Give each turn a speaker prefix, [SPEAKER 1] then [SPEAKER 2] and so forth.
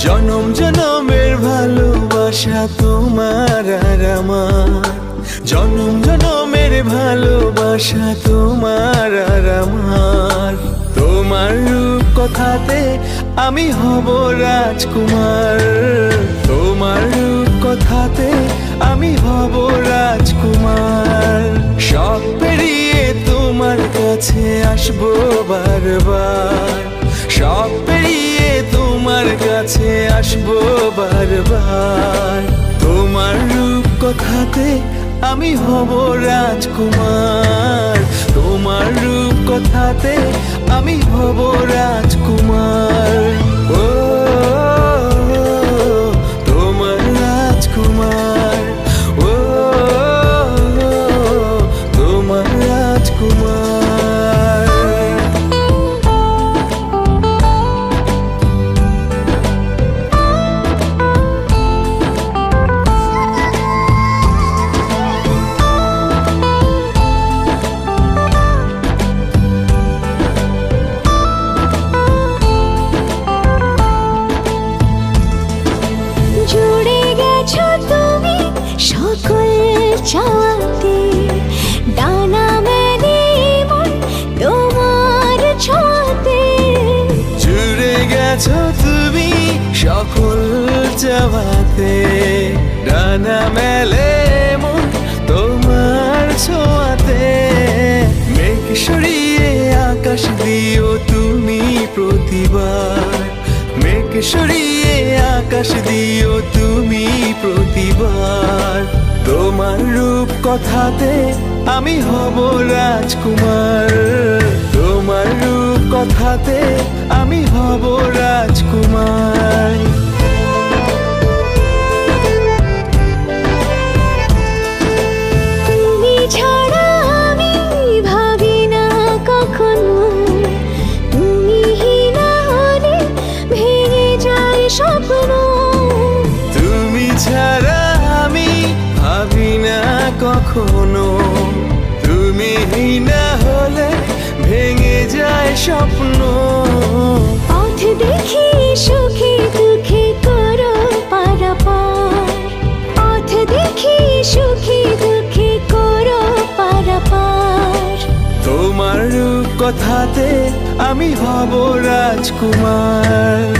[SPEAKER 1] জনম জনমের ভালোবাসা তোমার আর আমার, জনম জনমের ভালোবাসা তোমার আর আমার। তোমার রূপ কথাতে আমি হব রাজকুমার, তোমার রূপ কথাতে আমি হব রাজকুমার। সব পেরিয়ে তোমার কাছে আসবো বারবার, সব পেরিয়ে তোমার কাছে আসবো বারবার। তোমার রূপ কথাতে আমি হব রাজকুমার, তোমার রূপ কথাতে আমি হব রাজকুমার। ও তোমার রাজকুমার, ও তোমার রাজকুমার।
[SPEAKER 2] সকল চাওয়াতে ডানা মেলে মন তোমার ছোঁয়াতে।
[SPEAKER 1] জুড়ে গেছো তুমি সকল চাওয়াতে, ডানা মেলে মন তোমার ছোঁয়াতে। মেঘ সরিয়ে আকাশ দিও তুমি প্রতিবার, মেঘ সরিয়ে আকাশ দিও তুমি প্রতিবার। তোমার রূপ কথাতে আমি হব রাজকুমার, তোমার রূপ কথাতে আমি হব রাজকুমার।
[SPEAKER 2] তুমি ছাড়া আমি ভাবি না কখনো, তুমি না হলে ভেঙে যায় স্বপ্ন।
[SPEAKER 1] তুমি ছাড়া আমি ভাবি না কখনো, তুমি না হলে ভেঙে যায় স্বপ্ন।
[SPEAKER 2] পথ দেখি সুখে দুঃখে করো পারাপার, পথ দেখি সুখে দুঃখে করো পারাপার।
[SPEAKER 1] তোমার রূপ কথাতে আমি হব রাজকুমার,